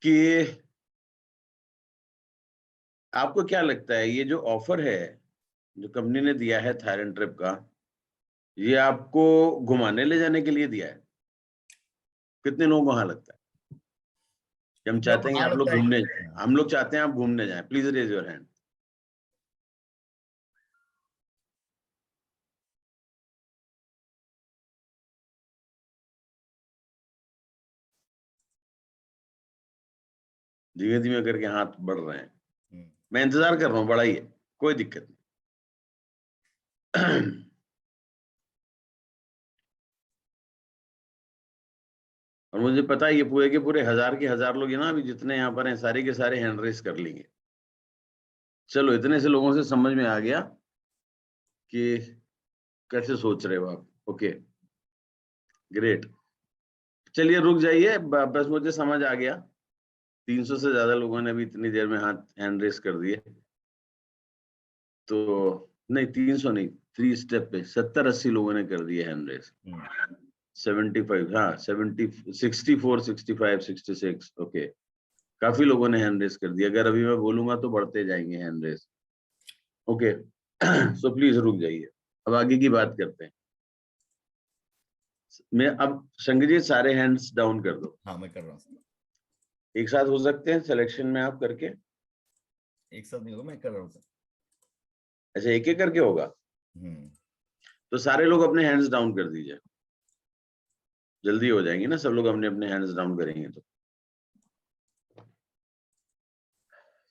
कि आपको क्या लगता है ये जो ऑफर है जो कंपनी ने दिया है थाईलैंड ट्रिप का, ये आपको घुमाने ले जाने के लिए दिया है? कितने लोगों को हाँ लगता है कि हम चाहते हैं कि आप लोग घूमने जाएं, हम लोग चाहते हैं आप घूमने जाएं? Please raise your hand. धीमे धीमे करके हाथ बढ़ रहे हैं। मैं इंतजार कर रहा हूँ, बढ़ाइए, कोई दिक्कत नहीं। और मुझे पता है ये पूरे के पूरे हजार के हजार लोग ना अभी जितने यहाँ पर हैं सारे के सारे हैंड रेस कर लेंगे। चलो इतने से लोगों से समझ में आ गया कि कैसे सोच रहे हो आप। ओके ग्रेट, चलिए रुक जाइए, बस मुझे समझ आ गया। 300 से ज्यादा लोगों ने अभी इतनी देर में हाथ हैंड रेस कर दिए। तो नहीं 300 नहीं, 3 स्टेप पे 70-80 लोगों ने कर दिए हैंड रेस। 75, हाँ 70, 64, 65, 66। ओके, काफी लोगों ने हैंड रेस कर दिया। अगर अभी मैं बोलूंगा तो बढ़ते जाएंगे hand raise. Okay so please रुक जाइए, अब आगे की बात करते हैं। मैं अब संगीत सारे हैंड्स डाउन कर दो। हाँ मैं कर रहा हूँ। एक साथ हो सकते हैं सिलेक्शन में आप करके? एक साथ नहीं होगा, मैं कर रहा हूँ सर। अच्छा एक एक करके होगा? तो सारे लोग अपने हैंड्स डाउन कर दीजिए, जल्दी हो जाएंगे ना सब लोग अपने अपने हैंड्स डाउन करेंगे तो।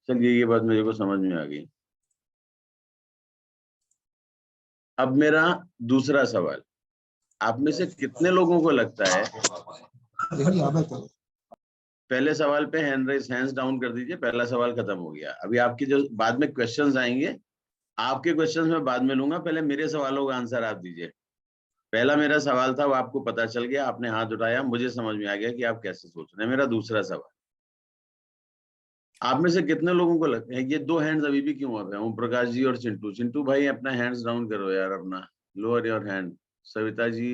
चलिए ये बात मेरे को समझ में आ गई। अब मेरा दूसरा सवाल, आप में से कितने लोगों को लगता है, पहले सवाल पे हैंड्स डाउन कर दीजिए, पहला सवाल खत्म हो गया। अभी आपके जो बाद में क्वेश्चंस आएंगे, आपके क्वेश्चंस मैं बाद में लूंगा, पहले मेरे सवालों का आंसर आप दीजिए। पहला मेरा सवाल था वो आपको पता चल गया, आपने हाथ उठाया, मुझे समझ में आ गया कि आप कैसे सोच रहे हैं। मेरा दूसरा सवाल, आप में से कितने लोगों को लगता है, ये 2 हैंड्स अभी भी क्यों आप हैं, ओम प्रकाश जी और चिंटू। चिंटू भाई अपना हैंड्स डाउन करो यार, अपना lower your hand. Savita ji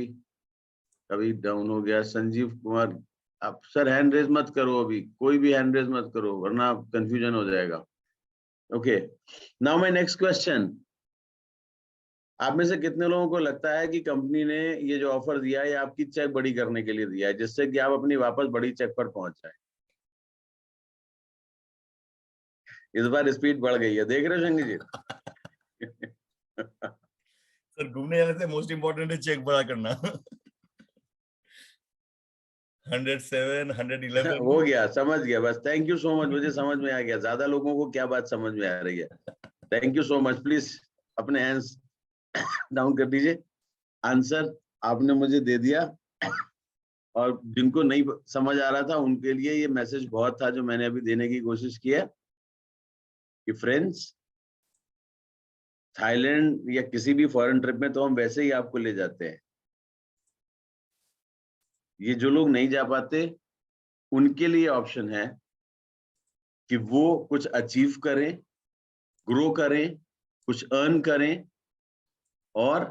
अभी डाउन हो गया। संजीव कुमार, आप सर हैंड रेज मत करो, अभी कोई भी हैंड रेज मत करो वरना कंफ्यूजन हो जाएगा। Okay now my next question, आप में से कितने लोगों को लगता है कि कंपनी ने ये जो ऑफर दिया है ये आपकी चेक बड़ी करने के लिए दिया है, जिससे कि आप अपनी वापस बड़ी चेक पर पहुंच जाए? इस बार स्पीड बढ़ गई है, देख रहे हो शंकर जी? सर घूमने जाने से मोस्ट इम्पोर्टेंट है चेक बड़ा करना। 107, 111 हो गया, समझ गया, बस थैंक यू सो मच, मुझे समझ में आ गया ज्यादा लोगों को क्या बात समझ में आ रही है। Thank you so much, please अपने हैंड्स डाउन कर दीजिए। आंसर आपने मुझे दे दिया, और जिनको नहीं समझ आ रहा था उनके लिए ये मैसेज बहुत था जो मैंने अभी देने की कोशिश की है कि फ्रेंड्स, थाईलैंड या किसी भी फॉरेन ट्रिप में तो हम वैसे ही आपको ले जाते हैं। ये जो लोग नहीं जा पाते उनके लिए ऑप्शन है कि वो कुछ अचीव करें, ग्रो करें, कुछ अर्न करें और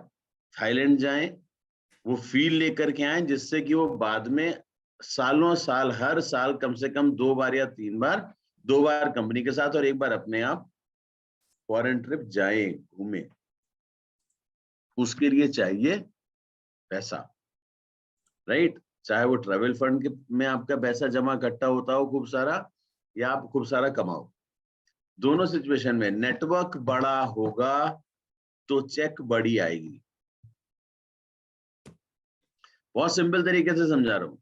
थाईलैंड जाएं, वो फील लेकर के आए जिससे कि वो बाद में सालों साल, हर साल कम से कम 2 बार या 3 बार, 2 बार कंपनी के साथ और 1 बार अपने आप फॉरेन ट्रिप जाएं, घूमें। उसके लिए चाहिए पैसा, राइट? चाहे वो ट्रैवल फंड में आपका पैसा जमा इकट्ठा होता हो खूब सारा, या आप खूब सारा कमाओ। दोनों सिचुएशन में नेटवर्क बड़ा होगा तो चेक बड़ी आएगी। बहुत सिंपल तरीके से समझा रहा हूं,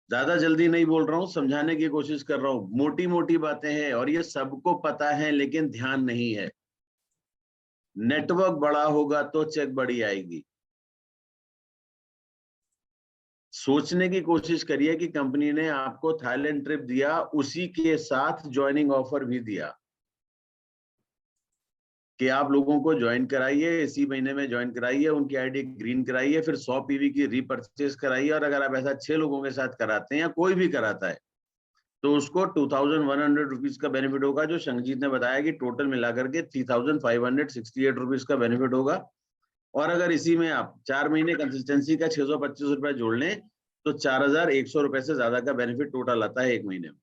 ज्यादा जल्दी नहीं बोल रहा हूं, समझाने की कोशिश कर रहा हूं। मोटी मोटी बातें हैं और ये सबको पता है लेकिन ध्यान नहीं है। नेटवर्क बड़ा होगा तो चेक बड़ी आएगी। सोचने की कोशिश करिए कि कंपनी ने आपको थाईलैंड ट्रिप दिया, उसी के साथ ज्वाइनिंग ऑफर भी दिया कि आप लोगों को ज्वाइन कराइए, इसी महीने में ज्वाइन कराइए, उनकी आईडी ग्रीन कराइए, फिर 100 पीवी की रीपरचेज कराइए। और अगर आप ऐसा 6 लोगों के साथ कराते हैं या कोई भी कराता है तो उसको 2100 रुपीज का बेनिफिट होगा, जो शंखजीत ने बताया कि टोटल मिलाकर के 3568 रुपीज का बेनिफिट होगा। और अगर इसी में आप 4 महीने कंसिस्टेंसी का 625 रुपया जोड़ लें तो 4,100 रुपए से ज्यादा का बेनिफिट टोटल आता है 1 महीने में।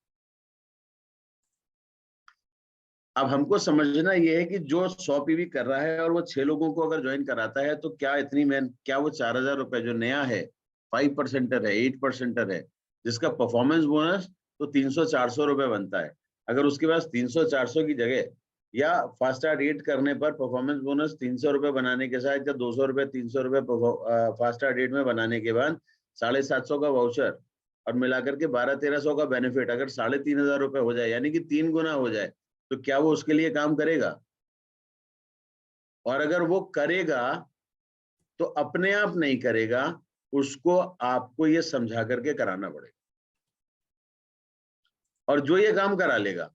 अब हमको समझना ये है कि जो 100 पीवी कर रहा है और वो 6 लोगों को अगर ज्वाइन कराता है तो क्या क्या वो 4,000 रुपए जो नया है 5% है 8% है, जिसका परफॉर्मेंस बोनस तो 300-400 रुपए बनता है। अगर उसके पास 300-400 की जगह या फास्ट स्टार्ट 8 करने पर परफॉर्मेंस बोनस 300 रुपए बनाने के साथ या 200 रुपए 300 रुपए फास्ट स्टार्ट 8 में बनाने के बाद 750 का वाउचर और मिलाकर के 1200-1300 का बेनिफिट अगर 3,500 रुपए हो जाए, यानी कि 3 गुना हो जाए, तो क्या वो उसके लिए काम करेगा? और अगर वो करेगा तो अपने आप नहीं करेगा, उसको आपको ये समझा करके कराना पड़ेगा। और जो ये काम करा लेगा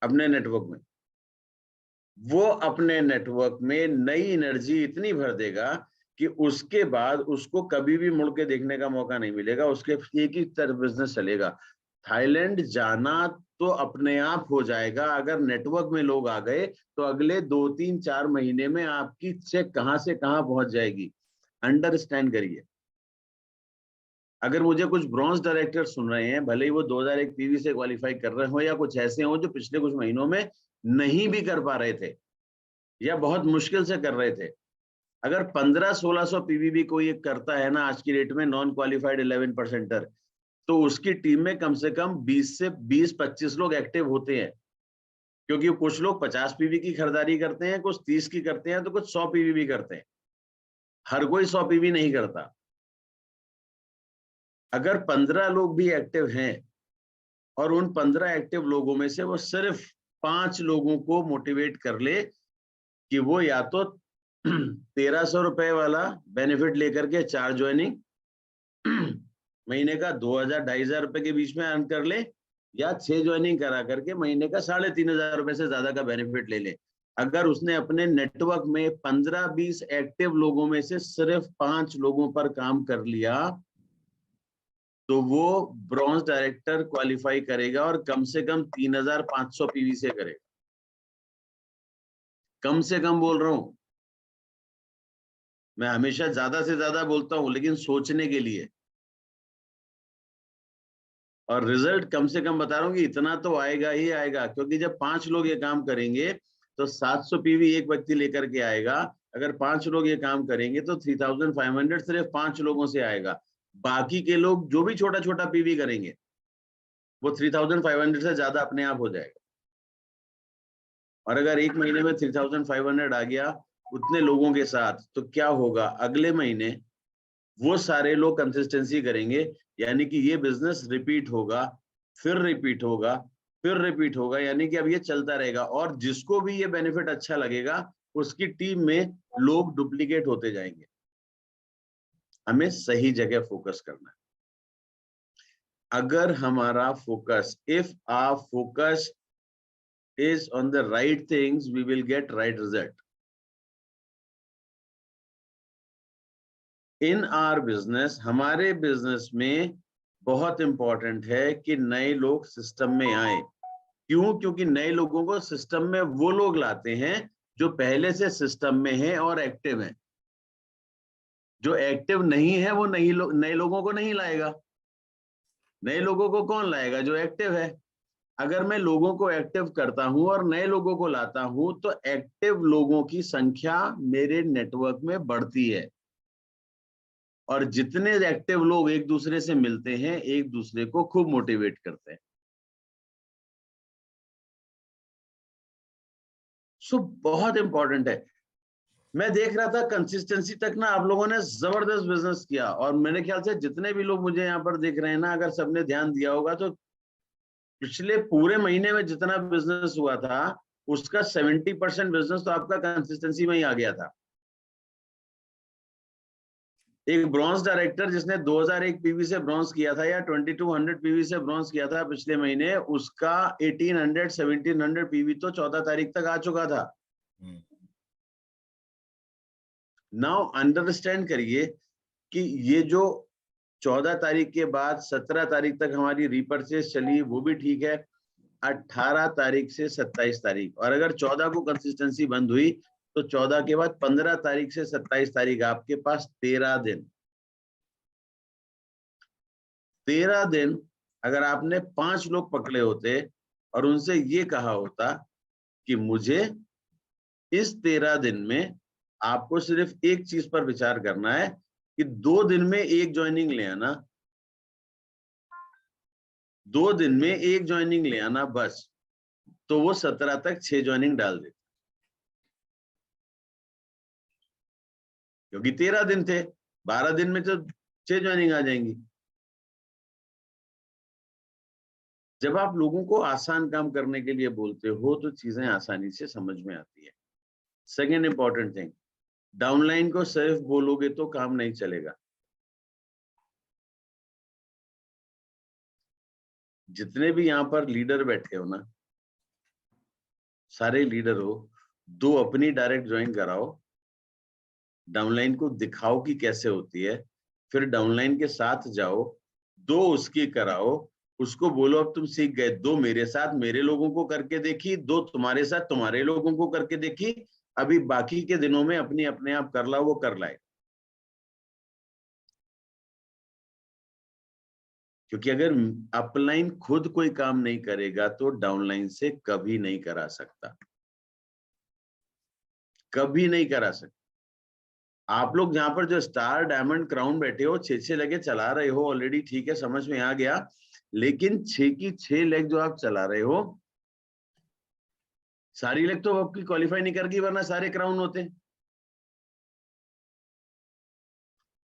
अपने नेटवर्क में, वो अपने नेटवर्क में नई एनर्जी इतनी भर देगा कि उसके बाद उसको कभी भी मुड़ के देखने का मौका नहीं मिलेगा, उसके एक ही तरफ बिजनेस चलेगा। थाईलैंड जाना तो अपने आप हो जाएगा। अगर नेटवर्क में लोग आ गए तो अगले 2-3-4 महीने में आपकी चेक कहां से कहां पहुंच जाएगी। अंडरस्टैंड करिए। अगर मुझे कुछ ब्रॉन्ज डायरेक्टर सुन रहे हैं, भले ही वो 2001 पीवी से क्वालिफाई कर रहे हो या कुछ ऐसे हो जो पिछले कुछ महीनों में नहीं भी कर पा रहे थे या बहुत मुश्किल से कर रहे थे, अगर 1500-1600 पीवी भी कोई एक करता है ना आज की डेट में, नॉन क्वालिफाइड 11%, तो उसकी टीम में कम से कम 20-25 लोग एक्टिव होते हैं। क्योंकि कुछ लोग 50 पीवी की खरीदारी करते हैं, कुछ 30 की करते हैं, तो कुछ 100 पीवी भी करते हैं। हर कोई 100 पीवी नहीं करता। अगर 15 लोग भी एक्टिव हैं और उन 15 एक्टिव लोगों में से वो सिर्फ 5 लोगों को मोटिवेट कर ले कि वो या तो 1,300 रुपए वाला बेनिफिट लेकर के 4 ज्वाइनिंग महीने का 2,000-2,500 रुपए के बीच में अर्न कर ले, या 6 ज्वाइनिंग करा करके महीने का 3,500 रुपए से ज्यादा का बेनिफिट ले ले। अगर उसने अपने नेटवर्क में 15-20 एक्टिव लोगों में से सिर्फ 5 लोगों पर काम कर लिया, तो वो ब्रॉन्ज डायरेक्टर क्वालिफाई करेगा और कम से कम 3,500 पीवी से करेगा। कम से कम बोल रहा हूं मैं, हमेशा ज्यादा से ज्यादा बोलता हूं, लेकिन सोचने के लिए। और रिजल्ट कम से कम बता रहा हूँ कि इतना तो आएगा ही आएगा, क्योंकि जब 5 लोग ये काम करेंगे तो 700 पीवी एक व्यक्ति लेकर के आएगा। अगर 5 लोग ये काम करेंगे तो 3,500 सिर्फ 5 लोगों से आएगा। बाकी के लोग जो भी छोटा छोटा पीवी करेंगे वो 3,500 से ज्यादा अपने आप हो जाएगा। और अगर एक महीने में 3,500 आ गया उतने लोगों के साथ, तो क्या होगा, अगले महीने वो सारे लोग कंसिस्टेंसी करेंगे, यानी कि ये बिजनेस रिपीट होगा, फिर रिपीट होगा, फिर रिपीट होगा, यानी कि अब ये चलता रहेगा। और जिसको भी ये बेनिफिट अच्छा लगेगा उसकी टीम में लोग डुप्लीकेट होते जाएंगे। हमें सही जगह फोकस करना है। अगर हमारा focus, if our focus is on the right things, we will get right result. In our business, हमारे बिजनेस में बहुत इंपॉर्टेंट है कि नए लोग सिस्टम में आए। क्यों? क्योंकि नए लोगों को सिस्टम में वो लोग लाते हैं जो पहले से सिस्टम में हैं और एक्टिव हैं। जो एक्टिव नहीं है वो नए लोगों को नहीं लाएगा। नए लोगों को कौन लाएगा? जो एक्टिव है। अगर मैं लोगों को एक्टिव करता हूं और नए लोगों को लाता हूं तो एक्टिव लोगों की संख्या मेरे नेटवर्क में बढ़ती है। और जितने एक्टिव लोग एक दूसरे से मिलते हैं, एक दूसरे को खूब मोटिवेट करते हैं। सो बहुत इंपॉर्टेंट है। मैं देख रहा था कंसिस्टेंसी तक ना आप लोगों ने जबरदस्त बिजनेस किया, और मेरे ख्याल से जितने भी लोग मुझे यहाँ पर देख रहे हैं ना, अगर सबने ध्यान दिया होगा तो पिछले पूरे महीने में जितना बिजनेस हुआ था उसका 70% बिजनेस तो आपका कंसिस्टेंसी में ही आ गया था। एक ब्रॉन्ज डायरेक्टर जिसने 2001 पीवी से ब्रॉन्ज किया था या 2200 पीवी से ब्रॉन्ज किया था पिछले महीने, उसका 1800-1700 पीवी तो 14 तारीख तक आ चुका था। नाउ अंडरस्टैंड करिए कि ये जो 14 तारीख के बाद 17 तारीख तक हमारी रीपर्चेस चली वो भी ठीक है, 18 तारीख से 27 तारीख, और अगर 14 को कंसिस्टेंसी बंद हुई तो 14 के बाद 15 तारीख से 27 तारीख आपके पास 13 दिन। 13 दिन अगर आपने 5 लोग पकड़े होते और उनसे ये कहा होता कि मुझे इस 13 दिन में आपको सिर्फ एक चीज पर विचार करना है कि 2 दिन में एक ज्वाइनिंग ले आना, 2 दिन में एक ज्वाइनिंग ले आना बस, तो वो 17 तक 6 ज्वाइनिंग डाल देते, क्योंकि 13 दिन थे, 12 दिन में तो 6 ज्वाइनिंग आ जाएंगी। जब आप लोगों को आसान काम करने के लिए बोलते हो तो चीजें आसानी से समझ में आती है। सेकेंड इंपॉर्टेंट थिंग, डाउनलाइन को सिर्फ बोलोगे तो काम नहीं चलेगा। जितने भी यहाँ पर लीडर बैठे हो ना, सारे लीडर हो, 2 अपनी डायरेक्ट ज्वाइन कराओ, डाउनलाइन को दिखाओ कि कैसे होती है, फिर डाउनलाइन के साथ जाओ, 2 उसकी कराओ, उसको बोलो अब तुम सीख गए, 2 मेरे साथ मेरे लोगों को करके देखी, 2 तुम्हारे साथ तुम्हारे लोगों को करके देखी, अभी बाकी के दिनों में अपने आप कर ला, वो कर लाए। क्योंकि अगर अपलाइन खुद कोई काम नहीं करेगा तो डाउनलाइन से कभी नहीं करा सकता, कभी नहीं करा सकता। आप लोग जहां पर जो स्टार डायमंड क्राउन बैठे हो, 6 लगे चला रहे हो ऑलरेडी, ठीक है, समझ में आ गया, लेकिन 6 की 6 लेग जो आप चला रहे हो, सारी लेग तो आपकी क्वालिफाई नहीं करगी, वरना सारे क्राउन होते।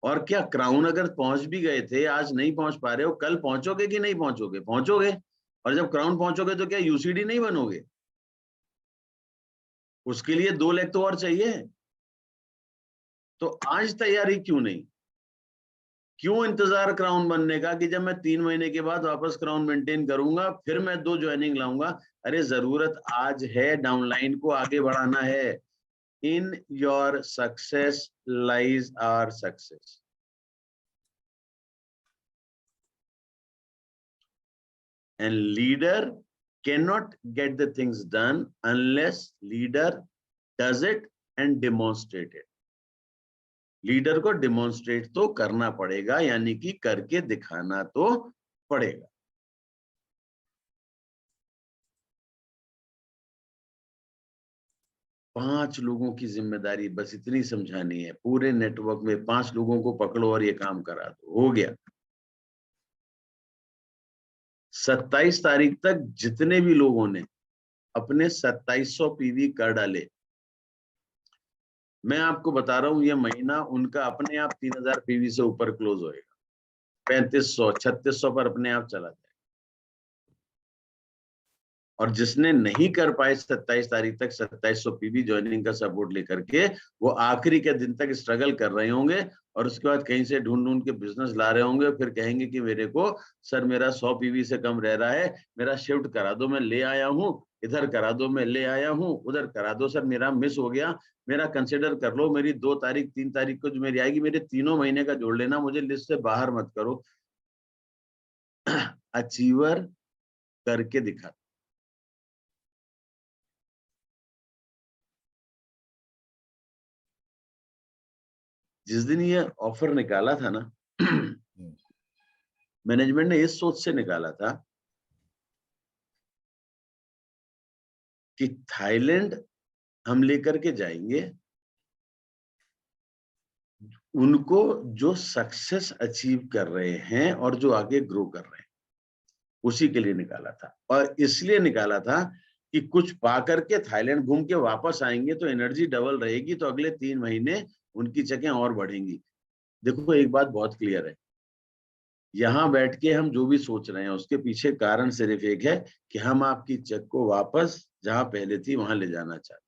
और क्या क्राउन अगर पहुंच भी गए थे, आज नहीं पहुंच पा रहे हो, कल पहुंचोगे कि नहीं पहुंचोगे? पहुंचोगे। और जब क्राउन पहुंचोगे तो क्या यूसीडी नहीं बनोगे? उसके लिए 2 लेग तो और चाहिए। तो आज तैयारी क्यों नहीं? क्यों इंतजार क्राउन बनने का कि जब मैं 3 महीने के बाद वापस क्राउन मेंटेन करूंगा फिर मैं 2 ज्वाइनिंग लाऊंगा? अरे जरूरत आज है, डाउनलाइन को आगे बढ़ाना है। In your success lies our success. And leader cannot get the things done unless leader does it and demonstrate it. Leader को डिमॉन्स्ट्रेट तो करना पड़ेगा, यानी कि करके दिखाना तो पड़ेगा। पांच लोगों की जिम्मेदारी बस इतनी समझानी है, पूरे नेटवर्क में 5 लोगों को पकड़ो और ये काम करा दो, हो गया। 27 तारीख तक जितने भी लोगों ने अपने 2700 पीवी कर डाले, मैं आपको बता रहा हूं ये महीना उनका अपने आप 3000 पीवी से ऊपर क्लोज होएगा, 3500 3600 पर अपने आप चला जाएगा। और जिसने नहीं कर पाए 27 तारीख तक 2700 पीवी ज्वाइनिंग का सपोर्ट लेकर के, वो आखिरी के दिन तक स्ट्रगल कर रहे होंगे और उसके बाद कहीं से ढूंढ ढूंढ के बिजनेस ला रहे होंगे, फिर कहेंगे कि मेरे को सर मेरा 100 पीवी से कम रह रहा है, मेरा शिफ्ट करा दो, मैं ले आया हूँ, इधर करा दो, मैं ले आया हूँ, उधर करा दो, सर मेरा मिस हो गया, मेरा कंसिडर कर लो, मेरी 2 तारीख 3 तारीख को जो मेरी आएगी, मेरे तीनों महीने का जोड़ लेना, मुझे लिस्ट से बाहर मत करो। अचीवर करके दिखा। जिस दिन ये ऑफर निकाला था ना, मैनेजमेंट ने इस सोच से निकाला था कि थाईलैंड हम लेकर के जाएंगे, उनको जो सक्सेस अचीव कर रहे हैं और जो आगे ग्रो कर रहे हैं, उसी के लिए निकाला था। और इसलिए निकाला था कि कुछ पा करके थाईलैंड घूम के वापस आएंगे तो एनर्जी डबल रहेगी, तो अगले 3 महीने उनकी चकें और बढ़ेंगी। देखो एक बात बहुत क्लियर है, यहाँ बैठ के हम जो भी सोच रहे हैं उसके पीछे कारण सिर्फ एक है कि हम आपकी चेक को वापस जहां पहले थी वहां ले जाना चाहते,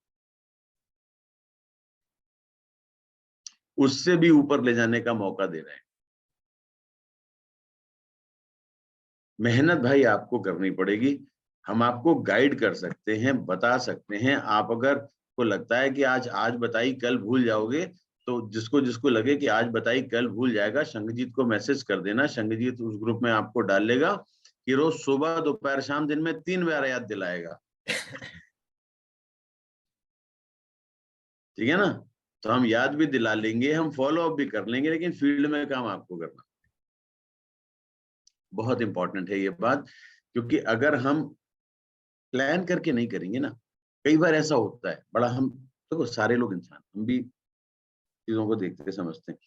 उससे भी ऊपर ले जाने का मौका दे रहे हैं। मेहनत भाई आपको करनी पड़ेगी, हम आपको गाइड कर सकते हैं, बता सकते हैं। आप अगर को लगता है कि आज बताई कल भूल जाओगे, तो जिसको जिसको लगे कि आज बताई कल भूल जाएगा, शंखजीत को मैसेज कर देना, शंखजीत उस ग्रुप में आपको डाल लेगा कि रोज सुबह दोपहर शाम दिन में 3 बार याद दिलाएगा। ठीक है ना? तो हम याद भी दिला लेंगे, हम फॉलो अप भी कर लेंगे, लेकिन फील्ड में काम आपको करना। बहुत इंपॉर्टेंट है ये बात, क्योंकि अगर हम प्लान करके नहीं करेंगे ना, कई बार ऐसा होता है बड़ा, हम देखो सारे लोग इंसान, हम भी चीजों को देखते समझते हैं।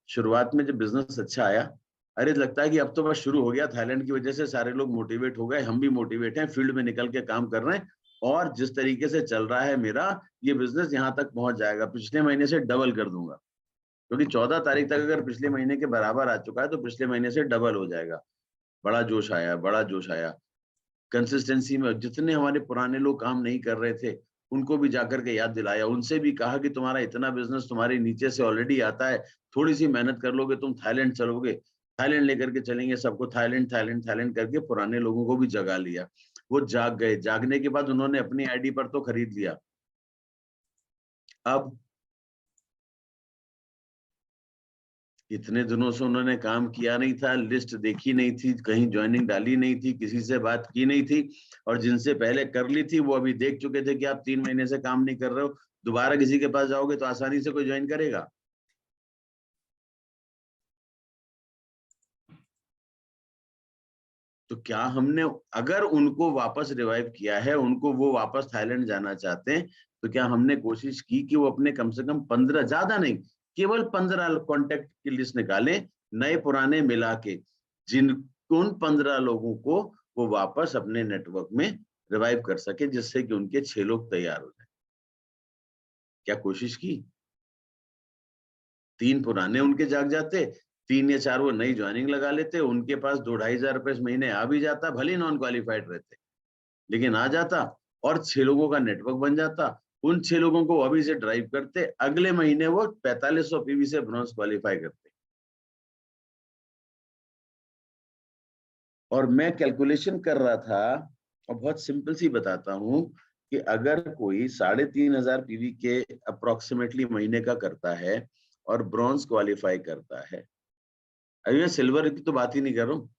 शुरुआत में जब बिजनेस अच्छा आया, अरे लगता है कि अब तो बस शुरू हो गया, थाईलैंड की वजह से सारे लोग मोटिवेट हो गए, हम भी मोटिवेट हैं, फील्ड में निकल के काम कर रहे हैं, और जिस तरीके से चल रहा है मेरा ये बिजनेस यहाँ तक पहुंच जाएगा, पिछले महीने से डबल कर दूंगा, क्योंकि 14 तारीख तक अगर पिछले महीने के बराबर आ चुका है तो पिछले महीने से डबल हो जाएगा। बड़ा जोश आया, बड़ा जोश आया। कंसिस्टेंसी में जितने हमारे पुराने लोग काम नहीं कर रहे थे, उनको भी जाकर के याद दिलाया, उनसे भी कहा कि तुम्हारा इतना बिजनेस तुम्हारे नीचे से ऑलरेडी आता है, थोड़ी सी मेहनत कर लोगे तुम थाईलैंड चलोगे, थाईलैंड लेकर के चलेंगे सबको, थाईलैंड थाईलैंड थाईलैंड करके पुराने लोगों को भी जगा लिया। वो जाग गए, जागने के बाद उन्होंने अपनी आईडी पर तो खरीद लिया। अब इतने दिनों से उन्होंने काम किया नहीं था, लिस्ट देखी नहीं थी, कहीं ज्वाइनिंग डाली नहीं थी, किसी से बात की नहीं थी, और जिनसे पहले कर ली थी वो अभी देख चुके थे कि आप 3 महीने से काम नहीं कर रहे हो, दोबारा किसी के पास जाओगे तो आसानी से कोई ज्वाइन करेगा? तो क्या हमने, अगर उनको वापस रिवाइव किया है, उनको वो वापस थाईलैंड जाना चाहते हैं, तो क्या हमने कोशिश की कि वो अपने कम से कम 15, ज्यादा नहीं, केवल 15 कॉन्टेक्ट की लिस्ट निकालें, नए पुराने मिला के, जिन उन 15 लोगों को वो वापस अपने नेटवर्क में रिवाइव कर सके, जिससे कि उनके 6 लोग तैयार हो जाए? क्या कोशिश की? 3 पुराने उनके जाग जाते, 3 या 4 वो नई ज्वाइनिंग लगा लेते, उनके पास 2-2,500 रुपए इस महीने आ भी जाता, भले ही नॉन क्वालिफाइड रहते, लेकिन आ जाता, और 6 लोगों का नेटवर्क बन जाता। उन 6 लोगों को अभी से ड्राइव करते, अगले महीने वो 4500 पीवी से ब्रॉन्ज क्वालिफाई करते। और मैं कैलकुलेशन कर रहा था, और बहुत सिंपल सी बताता हूं, कि अगर कोई 3,500 पीवी के अप्रोक्सीमेटली महीने का करता है और ब्रॉन्ज क्वालिफाई करता है, अभी मैं सिल्वर की तो बात ही नहीं कर रहा हूँ,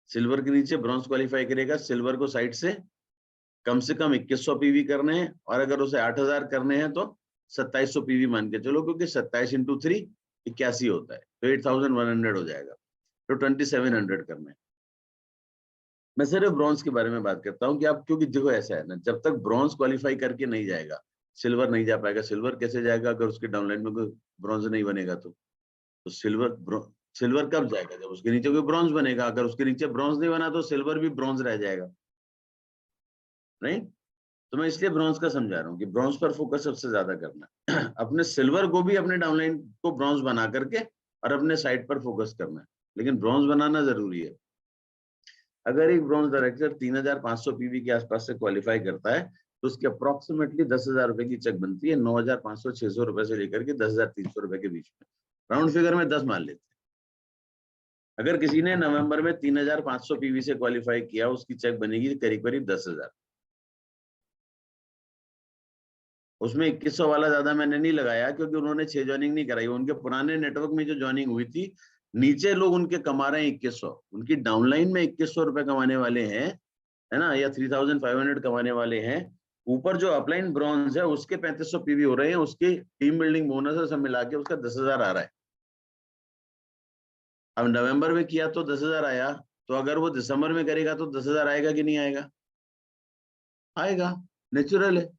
सिल्वर के नीचे ब्रॉन्ज क्वालिफाई करेगा, सिल्वर को साइड से कम 2100 पीवी करने हैं, और अगर उसे 8000 करने हैं तो 2700 पीवी मान के चलो, क्योंकि 27 इंटू 3 81 होता है, तो 8100 हो जाएगा, तो 2700 करने हैं। मैं सिर्फ ब्रॉन्ज के बारे में बात करता हूँ कि आप, क्योंकि देखो ऐसा है ना, जब तक ब्रॉन्ज क्वालिफाई करके नहीं जाएगा, सिल्वर नहीं जा पाएगा। सिल्वर कैसे जाएगा अगर उसके डाउनलाइन में कोई ब्रॉन्ज नहीं बनेगा? तो सिल्वर कब जाएगा? जब उसके नीचे कोई ब्रॉन्ज बनेगा। अगर उसके नीचे ब्रॉन्ज नहीं बना तो सिल्वर भी ब्रॉन्ज रह जाएगा, नहीं? तो मैं इसलिए ब्रॉन्ज का समझा रहा हूँ कि ब्रॉन्ज पर फोकस सबसे ज्यादा करना है। अपने सिल्वर को भी अपने डाउनलाइन को ब्रॉन्ज बना करके और अपने साइड पर फोकस करना है, लेकिन ब्रॉन्ज बनाना जरूरी है। अगर एक ब्रॉन्ज डायरेक्टर 3,500 पीवी के आसपास से क्वालिफाई करता है, तो उसके अप्रोक्सीमेटली 10,000 रुपए की चेक बनती है, 9,500 600 रुपए से लेकर के 10,300 रुपए के बीच में, राउंड फिगर में 10 मान लेते हैं। अगर किसी ने नवंबर में 3,500 पीवी से क्वालिफाई किया, उसकी चेक बनेगी करीब करीब 10,000। उसमें 2100 वाला ज्यादा मैंने नहीं लगाया, क्योंकि उन्होंने 6 ज्वाइनिंग नहीं कराई, उनके पुराने नेटवर्क में जो ज्वाइनिंग हुई थी, नीचे लोग उनके कमा रहे हैं 2100, उनकी डाउनलाइन में 2100 रुपए कमाने वाले हैं, है ना, या 3,500 कमाने वाले हैं। ऊपर जो अपलाइन ब्रॉन्ज है उसके 3500 पीवी हो रहे हैं, उसकी टीम बिल्डिंग बोनस सब मिला के उसका 10,000 आ रहा है। अब नवंबर में किया तो 10,000 आया, तो अगर वो दिसंबर में करेगा तो 10,000 आएगा कि नहीं आएगा? आएगा, नेचुरल है।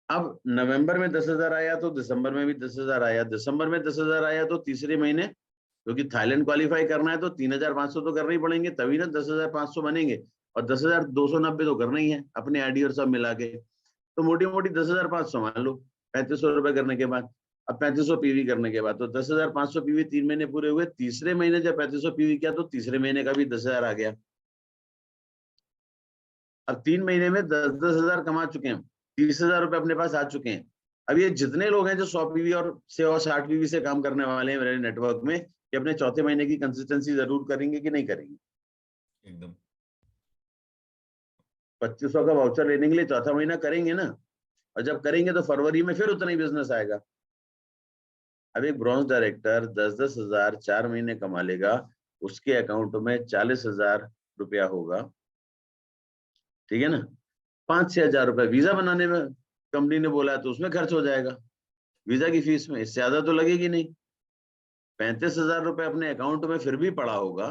अब नवंबर में 10,000 आया तो दिसंबर में भी 10,000 आया, दिसंबर में 10,000 आया तो तीसरे महीने, क्योंकि थाईलैंड क्वालिफाई करना है तो 3,500 तो करने ही पड़ेंगे, तभी ना 10,500 बनेंगे, और 10,290 तो करना ही है अपने आईडी और सब मिला के, तो मोटी मोटी 10,500 मान लो 3,500 रुपए करने के बाद। अब 3,500 पीवी करने के बाद तो 10,500 पीवी 3 महीने पूरे हुए, तीसरे महीने जब 3,500 पीवी किया तो तीसरे महीने का भी 10,000 आ गया। अब 3 महीने में 10,000 कमा चुके हैं, 30,000 रुपए अपने पास आ चुके हैं। अब ये जितने लोग हैं जो 100 पीवी और 60 पीवी से काम करने वाले हैं मेरे नेटवर्क में, कि अपने चौथे महीने की कंसिस्टेंसी जरूर करेंगे कि नहीं करेंगे? एकदम 2500 का वाउचर लेने के लिए चौथा महीना करेंगे ना, और जब करेंगे तो फरवरी में फिर उतना ही बिजनेस आएगा। अब एक ब्रॉन्ज डायरेक्टर 10,000 4 महीने कमा लेगा, उसके अकाउंट में 40,000 रुपया होगा, ठीक है ना? 5-6 हजार रुपए वीजा बनाने में कंपनी ने बोला है तो उसमें खर्च हो जाएगा, वीजा की फीस में, इससे ज्यादा तो लगेगी नहीं। 35,000 रुपए अपने अकाउंट में फिर भी पड़ा होगा,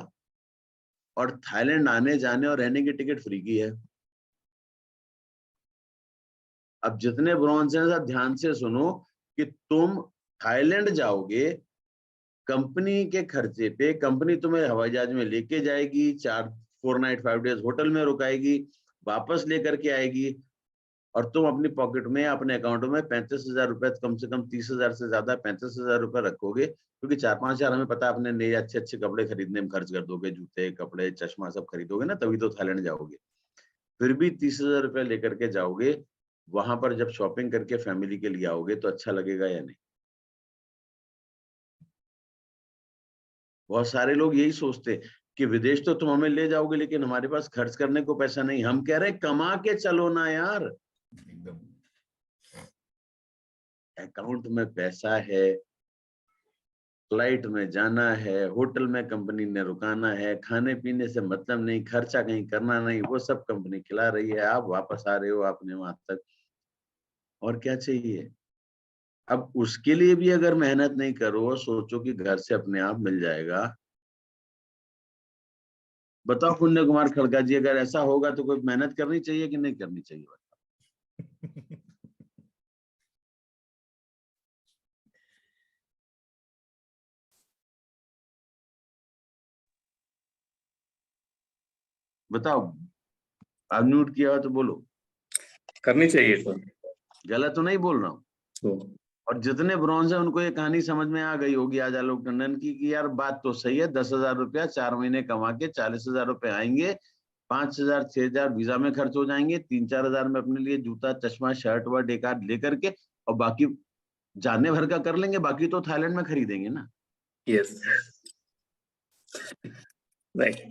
और थाईलैंड आने जाने और रहने की टिकट फ्री की है। अब जितने ब्रॉन्ज हैं सब ध्यान से सुनो कि तुम थाईलैंड जाओगे, कंपनी के खर्चे पे कंपनी तुम्हें हवाई जहाज में लेके जाएगी, 4 नाइट 5 डेज होटल में रुकाएगी, वापस लेकर के आएगी, और तुम अपनी पॉकेट में अपने अकाउंट में 35,000 रुपए, कम से कम 30,000 से ज्यादा 35,000 रुपए रखोगे, क्योंकि 4-5 हजार हमें पता है अपने नए अच्छे अच्छे कपड़े खरीदने में खर्च कर दोगे, जूते कपड़े चश्मा सब खरीदोगे ना, तभी तो थाईलैंड जाओगे। फिर भी 30,000 रुपए लेकर के जाओगे, वहां पर जब शॉपिंग करके फैमिली के लिए आओगे तो अच्छा लगेगा या नहीं? बहुत सारे लोग यही सोचते कि विदेश तो तुम हमें ले जाओगे लेकिन हमारे पास खर्च करने को पैसा नहीं। हम कह रहे हैं कमा के चलो ना यार, एकदम अकाउंट में पैसा है, फ्लाइट में जाना है, होटल में कंपनी ने रुकाना है, खाने पीने से मतलब नहीं, खर्चा कहीं करना नहीं, वो सब कंपनी खिला रही है, आप वापस आ रहे हो आपने वहां तक, और क्या चाहिए? अब उसके लिए भी अगर मेहनत नहीं करो, सोचो कि घर से अपने आप मिल जाएगा। बताओ पुण्य कुमार खड़का जी, अगर ऐसा होगा तो कोई मेहनत करनी चाहिए कि नहीं करनी चाहिए? बताओ, अनम्यूट किया हो तो बोलो। करनी चाहिए सर। गलत तो नहीं बोल रहा हूँ। तो और जितने ब्रॉन्ज है उनको ये कहानी समझ में आ गई होगी आज आलोक टंडन की कि यार बात तो सही है, 10,000 रुपया 4 महीने कमा के 40,000 रुपए आएंगे, 5,000 6,000 वीजा में खर्च हो जाएंगे, 3-4 हजार में अपने लिए जूता चश्मा शर्ट वर्ट एक आध लेकर के, और बाकी जाने भर का कर लेंगे, बाकी तो थाईलैंड में खरीदेंगे ना। Yes right.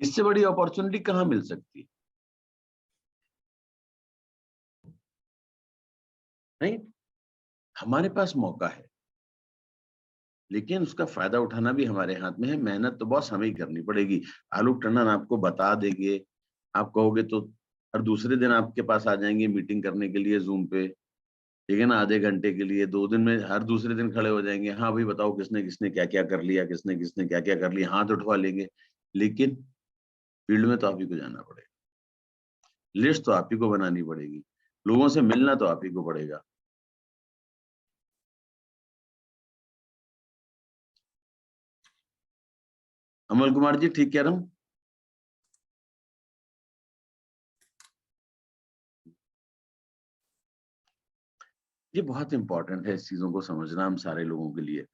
इससे बड़ी अपॉर्चुनिटी कहाँ मिल सकती है? नहीं, हमारे पास मौका है, लेकिन उसका फायदा उठाना भी हमारे हाथ में है। मेहनत तो बॉस हमें ही करनी पड़ेगी। आलोक टंडन आपको बता देंगे, आप कहोगे तो हर दूसरे दिन आपके पास आ जाएंगे मीटिंग करने के लिए जूम पे, ठीक है ना, आधे घंटे के लिए, 2 दिन में हर दूसरे दिन खड़े हो जाएंगे, हाँ भाई बताओ किसने किसने क्या क्या कर लिया, किसने किसने क्या क्या कर लिया, हाथ उठवा लेंगे। लेकिन फील्ड में तो आप ही को जाना पड़ेगा, लिस्ट तो आप ही को बनानी पड़ेगी, लोगों से मिलना तो आप ही को पड़ेगा। अमल कुमार जी ठीक कह रहा हूं? ये बहुत इंपॉर्टेंट है इस चीजों को समझना हम सारे लोगों के लिए।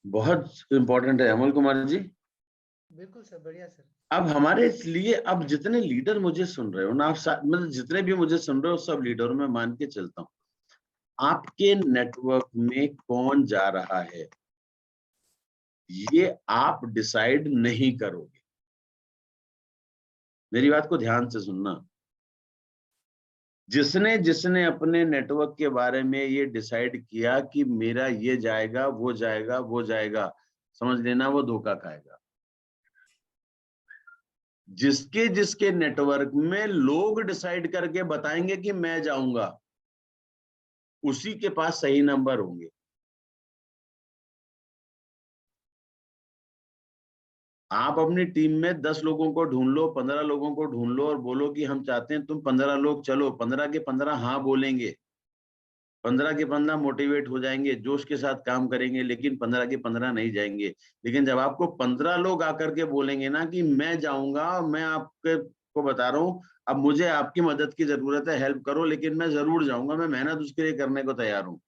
बहुत इंपॉर्टेंट है अमल कुमार जी। बिल्कुल सर, बढ़िया सर। अब हमारे लिए, अब जितने लीडर मुझे सुन रहे हो ना, आप मतलब जितने भी मुझे सुन रहे हो सब लीडरों में मान के चलता हूँ, आपके नेटवर्क में कौन जा रहा है ये आप डिसाइड नहीं करोगे। मेरी बात को ध्यान से सुनना। जिसने जिसने अपने नेटवर्क के बारे में ये डिसाइड किया कि मेरा ये जाएगा वो जाएगा वो जाएगा, समझ लेना वो धोखा खाएगा। जिसके जिसके नेटवर्क में लोग डिसाइड करके बताएंगे कि मैं जाऊंगा, उसी के पास सही नंबर होंगे। आप अपनी टीम में 10 लोगों को ढूंढ लो, 15 लोगों को ढूंढ लो और बोलो कि हम चाहते हैं तुम 15 लोग चलो, 15 के 15 हाँ बोलेंगे, 15 के 15 मोटिवेट हो जाएंगे, जोश के साथ काम करेंगे, लेकिन 15 के 15 नहीं जाएंगे। लेकिन जब आपको 15 लोग आकर के बोलेंगे ना कि मैं जाऊंगा, मैं आपके को बता रहा हूँ, अब मुझे आपकी मदद की जरूरत है, हेल्प करो, लेकिन मैं जरूर जाऊंगा, मैं मेहनत उसके लिए करने को तैयार हूँ,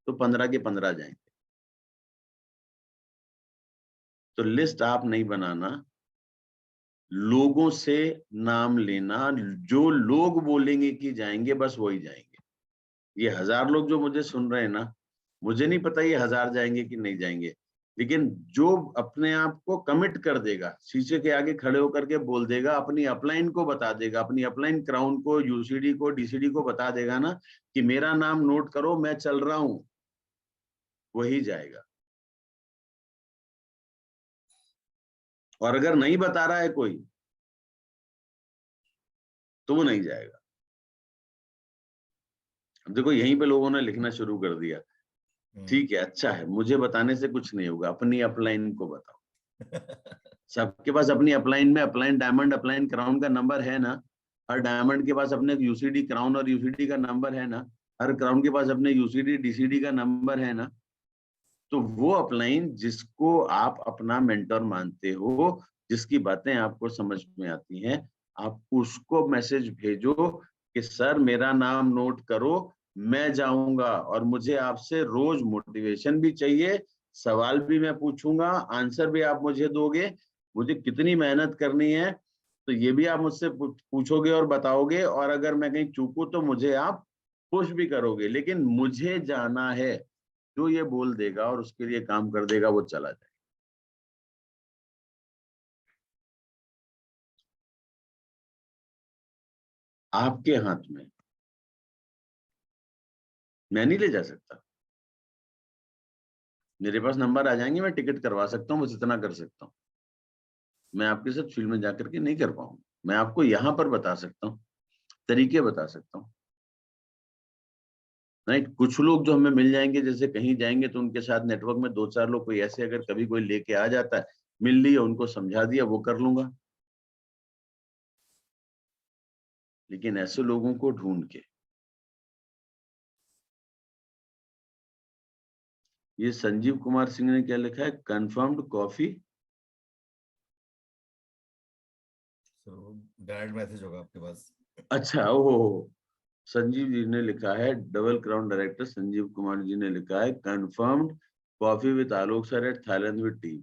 तो 15 के 15 जाएंगे। तो लिस्ट आप नहीं बनाना, लोगों से नाम लेना, जो लोग बोलेंगे कि जाएंगे बस वही जाएंगे। ये 1000 लोग जो मुझे सुन रहे हैं ना, मुझे नहीं पता ये 1000 जाएंगे कि नहीं जाएंगे, लेकिन जो अपने आप को कमिट कर देगा, शीशे के आगे खड़े होकर के बोल देगा, अपनी अपलाइन को बता देगा, अपनी अपलाइन क्राउन को, यूसीडी को, डीसीडी को बता देगा ना कि मेरा नाम नोट करो मैं चल रहा हूं, वही जाएगा। और अगर नहीं बता रहा है कोई तो वो नहीं जाएगा। देखो यहीं पे लोगों ने लिखना शुरू कर दिया, ठीक है, अच्छा है, मुझे बताने से कुछ नहीं होगा, अपनी अपलाइन को बताओ। सबके पास अपनी अपलाइन में अपलाइन डायमंड अपलाइन क्राउन का नंबर है ना, हर डायमंड के पास अपने यूसीडी क्राउन और यूसीडी का नंबर है ना, हर क्राउन के पास अपने यूसीडी डीसीडी का नंबर है ना। तो वो अपलाइन जिसको आप अपना मेंटर मानते हो, जिसकी बातें आपको समझ में आती हैं, आप उसको मैसेज भेजो कि सर मेरा नाम नोट करो, मैं जाऊंगा और मुझे आपसे रोज मोटिवेशन भी चाहिए, सवाल भी मैं पूछूंगा, आंसर भी आप मुझे दोगे, मुझे कितनी मेहनत करनी है तो ये भी आप मुझसे पूछोगे और बताओगे, और अगर मैं कहीं चूकूं तो मुझे आप पुश भी करोगे, लेकिन मुझे जाना है। जो ये बोल देगा और उसके लिए काम कर देगा वो चला जाए। आपके हाथ में, मैं नहीं ले जा सकता, मेरे पास नंबर आ जाएंगे, मैं टिकट करवा सकता हूँ, बस इतना कर सकता हूँ। मैं आपके साथ फील्ड में जाकर के नहीं कर पाऊंगा, मैं आपको यहाँ पर बता सकता हूँ, तरीके बता सकता हूँ। राइट, कुछ लोग जो हमें मिल जाएंगे, जैसे कहीं जाएंगे तो उनके साथ नेटवर्क में 2-4 लोग कोई ऐसे अगर कभी कोई लेके आ जाता है, मिल लिया, उनको समझा दिया, वो कर लूंगा। लेकिन ऐसे लोगों को ढूंढ के, ये संजीव कुमार सिंह ने क्या लिखा है, कंफर्म्ड कॉफी। तो डायरेक्ट मैसेज होगा आपके पास। अच्छा, ओ संजीव जी ने लिखा है, double crown director Sanjeev Kumar ji ने लिखा है, confirmed coffee with Alok sir at Thailand with team.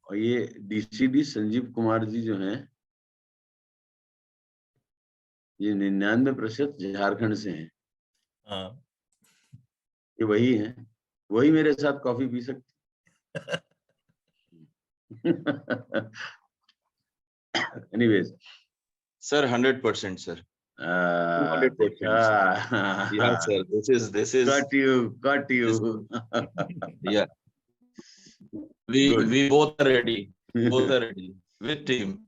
और ये डीसीडी संजीव कुमार जी जो हैं, ये 99% झारखंड से हैं। हाँ। ये वही हैं, वही मेरे साथ कॉफी पी सकते। Anyways Sir, 100%, sir. 200%, देखा, sir. Yeah, sir. This is got you. yeah. Good. We both are ready. Both are ready with team.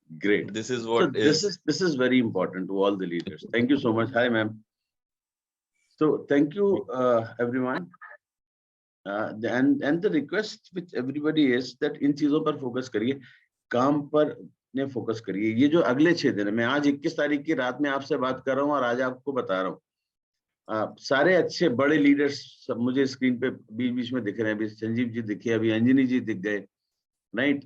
Great. This is So what this is very important to all the leaders. Thank you so much. Hi, ma'am. So thank you, everyone. And the request with everybody is that इन चीजों पर focus करिए, काम पर ने focus करिए। ये जो अगले 6 दिन है, मैं आज 21 तारीख की रात में आपसे बात कर रहा हूँ और आज आपको बता रहा हूँ, सारे अच्छे बड़े लीडर्स सब मुझे स्क्रीन पे बीच बीच में दिख रहे हैं। अभी संजीव जी दिखे, अभी अंजनी जी दिख गए, राइट,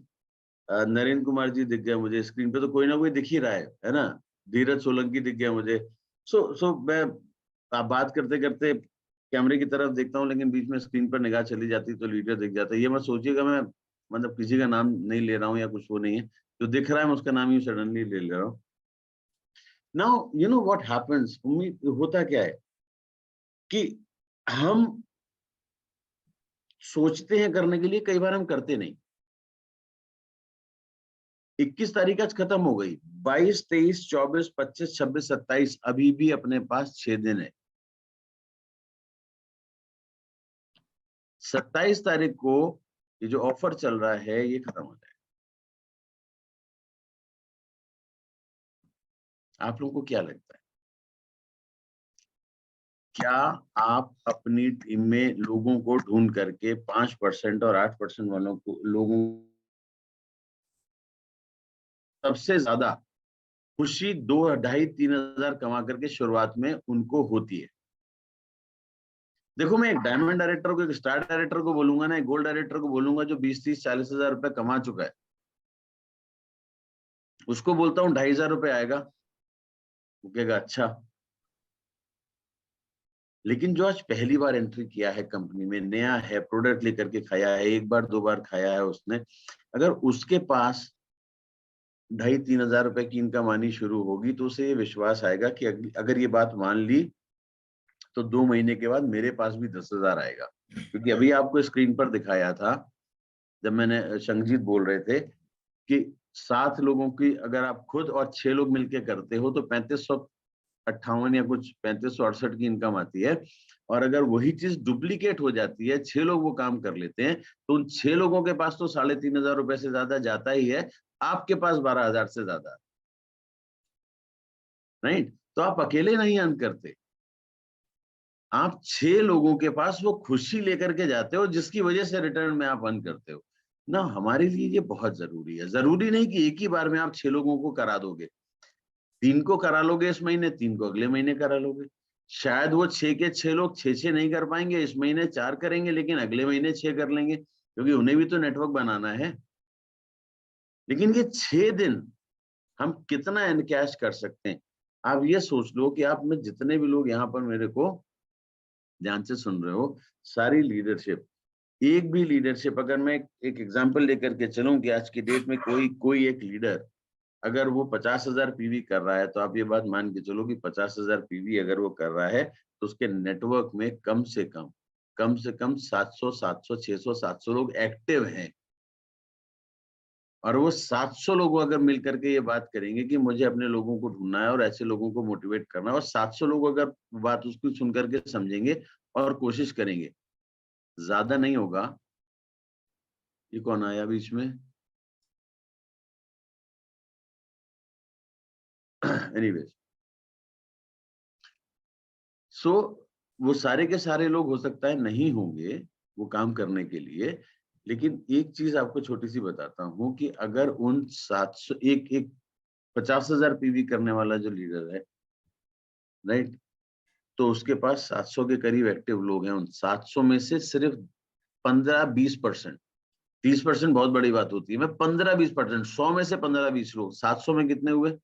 नरेंद्र कुमार जी दिख गए मुझे स्क्रीन पे, तो कोई ना कोई दिख ही रहा है ना, धीरज सोलंकी दिख गया मुझे। सो मैं बात करते करते कैमरे की तरफ देखता हूँ, लेकिन बीच में स्क्रीन पर निगाह चली जाती तो लीडर दिख जाता है। ये मत सोचिएगा मैं मतलब किसी का नाम नहीं ले रहा हूँ या कुछ वो नहीं है, जो दिख रहा है मैं उसका नाम ही सडनली ले रहा हूँ। Now you know what happens, उम्मीद होता क्या है कि हम सोचते हैं करने के लिए, कई बार हम करते नहीं। 21 तारीख आज खत्म हो गई, 22, 23, 24, 25, 26, 27 अभी भी अपने पास 6 दिन है। 27 तारीख को ये जो ऑफर चल रहा है ये खत्म हो जाएगा। आप लोगों को क्या लगता है, क्या आप अपनी टीम में लोगों को ढूंढ करके 5% और 8% वालों को, लोगों सबसे ज्यादा खुशी 2, 2.5, 3 हजार कमा करके शुरुआत में उनको होती है? देखो, मैं एक डायमंड डायरेक्टर को, एक स्टार डायरेक्टर को बोलूंगा ना, एक गोल्ड डायरेक्टर को बोलूंगा जो 20, 30, 40 हजार रुपए कमा चुका है, उसको बोलता हूँ 2,500 रुपए आएगा, वो कहेगा अच्छा। लेकिन जो आज पहली बार एंट्री किया है कंपनी में, नया है, प्रोडक्ट लेकर के खाया है, 1 बार 2 बार खाया है उसने, अगर उसके पास 2,500-3 हजार रुपए की इनकम आनी शुरू होगी तो उसे ये विश्वास आएगा कि अगर ये बात मान ली तो 2 महीने के बाद मेरे पास भी 10,000 आएगा। क्योंकि अभी आपको स्क्रीन पर दिखाया था, जब मैंने शंखजीत बोल रहे थे कि 7 लोगों की अगर आप खुद और 6 लोग मिलके करते हो तो 3558 या कुछ 3568 की इनकम आती है। और अगर वही चीज डुप्लीकेट हो जाती है, 6 लोग वो काम कर लेते हैं, तो उन 6 लोगों के पास तो 3,500 रुपए से ज्यादा जाता ही है। आपके पास 12,000 से ज्यादा है, राइट? तो आप अकेले नहीं अर्न करते, आप 6 लोगों के पास वो खुशी लेकर के जाते हो जिसकी वजह से रिटर्न में आप अर्न करते हो ना। हमारे लिए ये बहुत जरूरी है। जरूरी नहीं कि एक ही बार में आप 6 लोगों को करा दोगे, 3 को करा लोगे इस महीने, 3 को अगले महीने करा लोगे। शायद वो 6 के 6 लोग 6 नहीं कर पाएंगे, इस महीने 4 करेंगे, लेकिन अगले महीने 6 कर लेंगे, क्योंकि उन्हें भी तो नेटवर्क बनाना है। लेकिन ये 6 दिन हम कितना एनकैश कर सकते हैं? आप ये सोच लो कि आप में जितने भी लोग यहाँ पर मेरे को ध्यान से सुन रहे हो, सारी लीडरशिप, एक भी लीडरशिप, अगर मैं एक एग्जांपल लेकर के चलूं कि आज की डेट में कोई एक लीडर अगर वो 50,000 पीवी कर रहा है, तो आप ये बात मान के चलो कि 50,000 पीवी अगर वो कर रहा है तो उसके नेटवर्क में कम से कम 700, 600, 700 लोग एक्टिव हैं। और वो 700 लोग अगर मिल करके ये बात करेंगे कि मुझे अपने लोगों को ढूंढना है और ऐसे लोगों को मोटिवेट करना है, और 700 लोग अगर बात उसकी सुन करके समझेंगे और कोशिश करेंगे, ज्यादा नहीं होगा। ये कौन आया बीच में? एनीवेज, सो वो सारे के सारे लोग हो सकता है नहीं होंगे वो काम करने के लिए, लेकिन एक चीज आपको छोटी सी बताता हूँ कि अगर उन 700 एक 50,000 पीवी करने वाला जो लीडर है, राइट, तो उसके पास 700 के करीब एक्टिव लोग हैं। उन 700 में से सिर्फ 15-20%, 30% बहुत बड़ी बात होती है, मैं 15-20%, 100 में से 15-20 लोग, 700 में कितने हुए?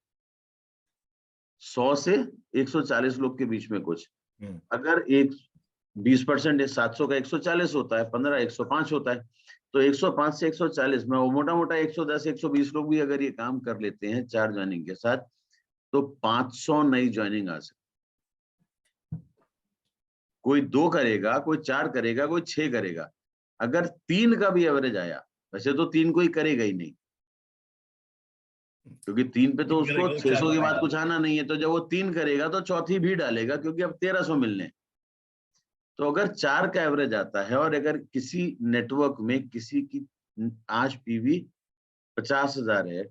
100 से 140 लोग के बीच में कुछ। अगर एक 20% 700 का 140 होता है, 15 105 होता है, तो 105 से 140 में मोटा मोटा 110 120 लोग भी अगर ये काम कर लेते हैं 4 ज्वाइनिंग के साथ, तो 500 नई ज्वाइनिंग आ सकती। कोई 2 करेगा, कोई 4 करेगा, कोई 6 करेगा। अगर 3 का भी एवरेज आया, वैसे तो 3 कोई करेगा ही नहीं, क्योंकि 3 पे तो उसको 600 की बात कुछ आना नहीं है, तो जब वो 3 करेगा तो चौथी भी डालेगा, क्योंकि अब 1300 मिलने। तो अगर 4 का एवरेज आता है और अगर किसी नेटवर्क में किसी की आज पीवी 50,000 है,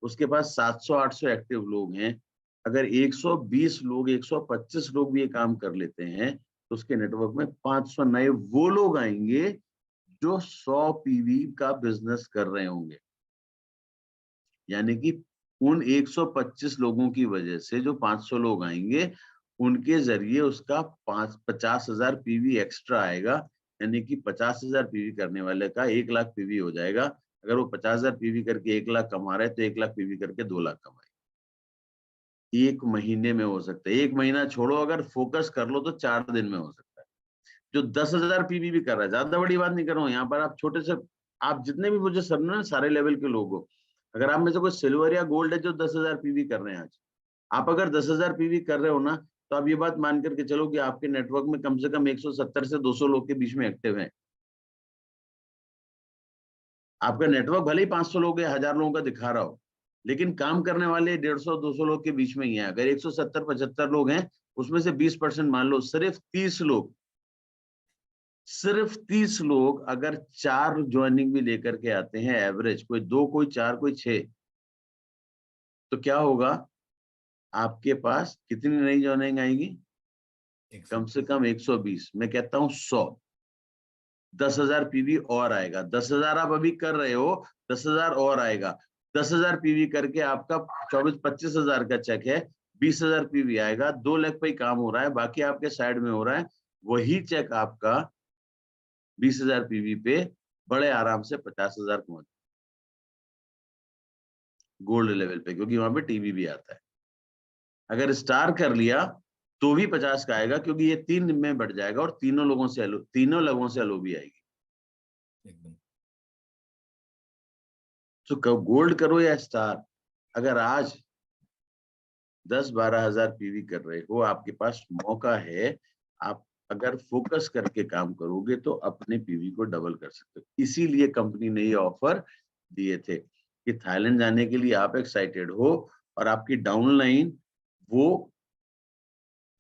उसके पास 700-800 एक्टिव लोग हैं, अगर 120 लोग 125 लोग भी ये काम कर लेते हैं, तो उसके नेटवर्क में 500 नए वो लोग आएंगे जो 100 पीवी का बिजनेस कर रहे होंगे। यानी कि उन 125 लोगों की वजह से जो 500 लोग आएंगे, उनके जरिए उसका 50,000 पीवी एक्स्ट्रा आएगा। यानी कि 50,000 पीवी करने वाले का 1 लाख पीवी हो जाएगा। अगर वो 50,000 पीवी करके 1 लाख कमा रहे हैं, तो 1 लाख पीवी करके 2 लाख कमाए। 1 महीने में हो सकता है। 1 महीना छोड़ो, अगर फोकस कर लो तो 4 दिन में हो सकता है। जो 10,000 पीवी भी कर रहा है, ज्यादा बड़ी बात नहीं कर रहा हूँ यहाँ पर, आप छोटे से, आप जितने भी मुझे सब ना सारे लेवल के लोग हो, अगर आप में से कोई सिल्वर या गोल्ड है जो 10,000 पीवी कर रहे हैं आज, आप अगर 10,000 पीवी कर रहे हो ना, तो आप ये बात मान करके चलो कि आपके नेटवर्क में कम से कम 170 से 200 लोग के बीच में एक्टिव हैं। आपका नेटवर्क भले ही 500 लोग या 1000 लोगों का दिखा रहा हो, लेकिन काम करने वाले 150-200 लोग के बीच में ही है। अगर 170-75 लोग हैं, उसमें से 20% मान लो, सिर्फ 30 लोग अगर 4 ज्वाइनिंग भी लेकर के आते हैं एवरेज, कोई 2 कोई 4 कोई 6, तो क्या होगा? आपके पास कितनी नई ज्वाइनिंग आएगी? कम से कम 120, मैं कहता हूं 100। 10,000 पीवी और आएगा। 10,000 आप अभी कर रहे हो, 10,000 और आएगा। 10,000 पीवी करके आपका 24-25,000 का चेक है, 20,000 पीवी आएगा, 2 लाख पे ही काम हो रहा है, बाकी आपके साइड में हो रहा है। वही चेक आपका 20,000 पीवी पे बड़े आराम से 50,000 पहुंच गोल्ड लेवल पे, क्योंकि वहां पे टीवी भी आता है। अगर स्टार कर लिया तो भी 50 का आएगा, क्योंकि ये 3 में बढ़ जाएगा और तीनों लोगों से अलो भी आएगी। एकदम। तो गोल्ड करो या स्टार, अगर आज 10-12 हजार पीवी कर रहे हो, आपके पास मौका है। आप अगर फोकस करके काम करोगे तो अपने पीवी को डबल कर सकते हो। इसीलिए कंपनी ने ये ऑफर दिए थे कि थाईलैंड जाने के लिए आप एक्साइटेड हो और आपकी डाउनलाइन वो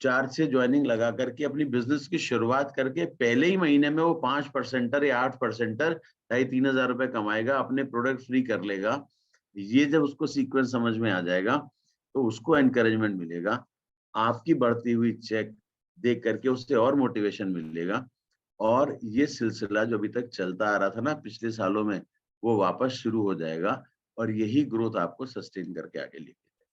4-6 ज्वाइनिंग लगा करके अपनी बिजनेस की शुरुआत करके पहले ही महीने में वो 5% या 8% 2,500-3,000 रुपए कमाएगा, अपने प्रोडक्ट फ्री कर लेगा। ये जब उसको सीक्वेंस समझ में आ जाएगा तो उसको एनकरेजमेंट मिलेगा, आपकी बढ़ती हुई चेक देख करके उससे और मोटिवेशन मिलेगा, और ये सिलसिला जो अभी तक चलता आ रहा था ना पिछले सालों में, वो वापस शुरू हो जाएगा, और यही ग्रोथ आपको सस्टेन करके आगे लेके जाएगा।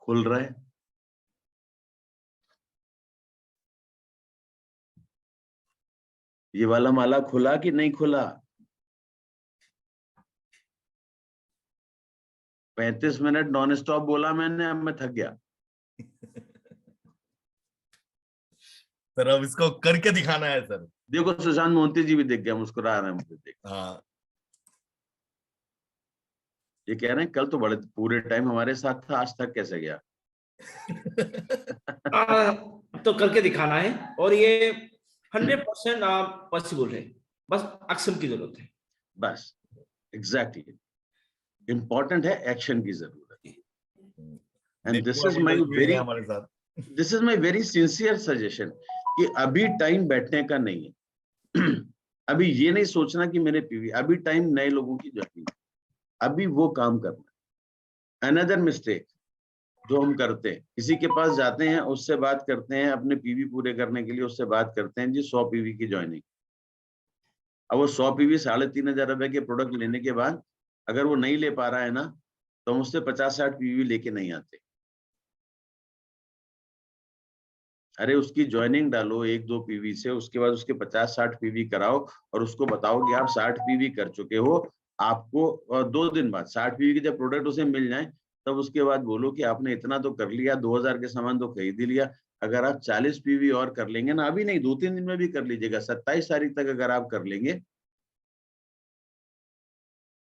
खुल रहा है? ये वाला माला खुला कि नहीं खुला? 35 मिनट नॉन स्टॉप बोला मैंने, अब मैं थक गया। सर अब इसको करके दिखाना है सर। देखो सुशांत मोहंती जी भी देख गया, मुस्कुरा रहे हैं मुझे देख। हाँ ये कह रहे हैं कल तो बड़े पूरे टाइम हमारे साथ था, आज तक कैसे गया? तो करके दिखाना है, और ये 100% पॉसिबल है, बस एक्शन की जरूरत है। बस एग्जैक्टली, इंपॉर्टेंट है एक्शन की जरूरत। And this is my very हमारे साथ। This is my very sincere suggestion कि अभी टाइम बैठने का नहीं है। अभी ये नहीं सोचना कि मेरे पीवी, अभी टाइम नए लोगों की ज्वाइनिंग, अभी वो काम करना। अनदर मिस्टेक जो हम करते हैं, किसी के पास जाते हैं, उससे बात करते हैं अपने पीवी पूरे करने के लिए, उससे बात करते हैं जी 100 पीवी की ज्वाइनिंग। अब वो 100 पीवी 3,500 रुपए के प्रोडक्ट लेने के बाद अगर वो नहीं ले पा रहा है ना, तो हम उससे 50-60 पीवी लेके नहीं आते। अरे उसकी ज्वाइनिंग डालो 1-2 पीवी से, उसके बाद उसके 50-60 पीवी कराओ, और उसको बताओ कि आप 60 पीवी कर चुके हो। आपको 2 दिन बाद 60 पीवी के जब प्रोडक्ट उसे मिल जाए, तब उसके बाद बोलो कि आपने इतना तो कर लिया, 2000 के सामान तो खरीद ही लिया। अगर आप 40 पीवी और कर लेंगे ना, अभी नहीं 2-3 दिन में भी कर लीजिएगा, 27 तारीख तक अगर आप कर लेंगे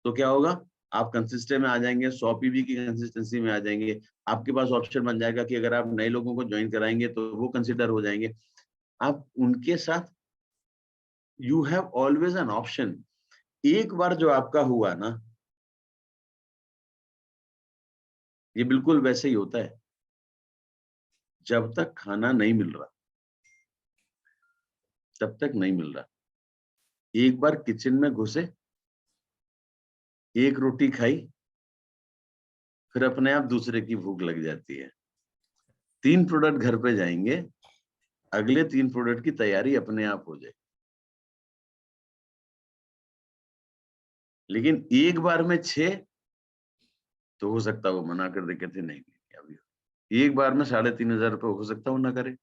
तो क्या होगा, आप कंसिस्टेंट में आ जाएंगे, 100 पीवी की कंसिस्टेंसी में आ जाएंगे। आपके पास ऑप्शन बन जाएगा कि अगर आप नए लोगों को ज्वाइन कराएंगे तो वो कंसिडर हो जाएंगे। आप उनके साथ you have always an option. एक बार जो आपका हुआ ना, ये बिल्कुल वैसे ही होता है। जब तक खाना नहीं मिल रहा तब तक नहीं मिल रहा। एक बार किचन में घुसे, एक रोटी खाई, फिर अपने आप दूसरे की भूख लग जाती है। 3 प्रोडक्ट घर पे जाएंगे, अगले 3 प्रोडक्ट की तैयारी अपने आप हो जाए। लेकिन एक बार में 6 तो हो सकता है वो मना कर दे, कहते नहीं अभी। एक बार में 3,500 रुपए हो सकता है वो ना करे।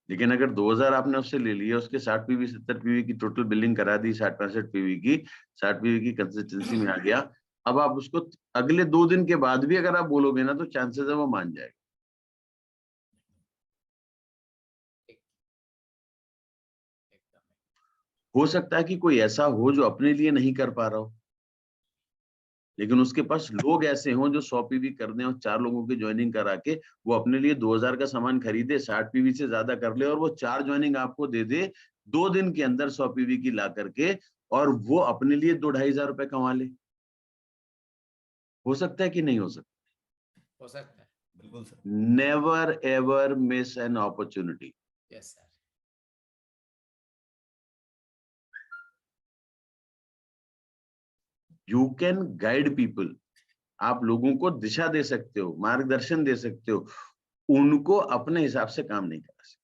लेकिन अगर 2000 आपने उससे ले लिया, उसके 60 पीवी 70 पीवी की टोटल बिलिंग करा दी, 60-65 पीवी की, 60 पीवी की कंसिस्टेंसी में आ गया। अब आप उसको अगले 2 दिन के बाद भी अगर आप बोलोगे ना, तो चांसेस है वो मान जाएगा। हो सकता है कि कोई ऐसा हो जो अपने लिए नहीं कर पा रहा हो, लेकिन उसके पास लोग ऐसे हों जो 100 पीवी कर दें और 4 लोगों की ज्वाइनिंग करा के वो अपने लिए 2000 का सामान खरीदे, 60 पीवी से ज्यादा कर ले, और वो 4 ज्वाइनिंग आपको दे दे 2 दिन के अंदर 100 पीवी की ला करके, और वो अपने लिए 2-2,500 रुपए कमा ले। हो सकता है कि नहीं हो सकता? हो सकता है, बिल्कुल sir. Never ever miss an opportunity. Yes sir. You can guide people. आप लोगों को दिशा दे सकते हो, मार्गदर्शन दे सकते हो, उनको अपने हिसाब से काम नहीं करा सकते।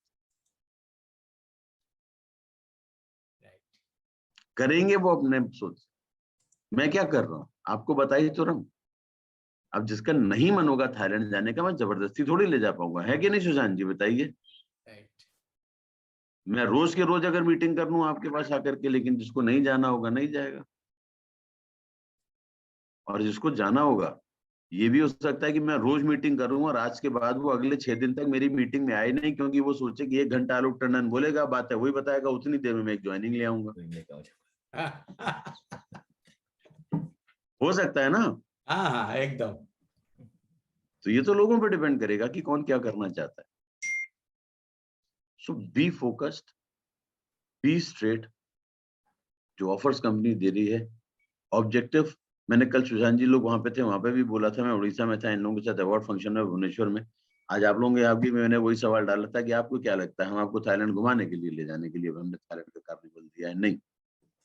करेंगे वो अपने सोच। मैं क्या कर रहा हूं आपको बता ही तो रहा हूं। अब जिसका नहीं मन होगा थाईलैंड जाने का, मैं जबरदस्ती थोड़ी ले जा पाऊंगा, है कि नहीं सुशांत जी, बताइए। मैं रोज के रोज अगर मीटिंग कर लूं आपके पास आकर के, लेकिन जिसको नहीं जाना होगा नहीं जाएगा, और जिसको जाना होगा, ये भी हो सकता है कि मैं रोज मीटिंग करूं और आज के बाद वो अगले 6 दिन तक मेरी मीटिंग में आए नहीं, क्योंकि वो सोचे कि 1 घंटा आलोक टंडन बोलेगा, बात है वही बताएगा, उतनी देर में मैं एक ज्वाइनिंग ले आऊंगा। हो सकता है ना। हाँ हाँ एकदम। तो ये तो लोगों पर डिपेंड करेगा कि कौन क्या करना चाहता है। सो बी फोकस्ड, बी स्ट्रेट। जो ऑफर्स कंपनी दे रही है, ऑब्जेक्टिव। मैंने कल सुशांत जी लोग वहां पे थे, वहां पे भी बोला था, मैं उड़ीसा में था इन लोगों के साथ अवार्ड फंक्शन में भुवनेश्वर में। आज आप लोगों के आपकी मैंने वही सवाल डाला था कि आपको क्या लगता है हम आपको थाईलैंड घुमाने के लिए ले जाने के लिए हमने थाईलैंड का कार्निवल दिया है? नहीं,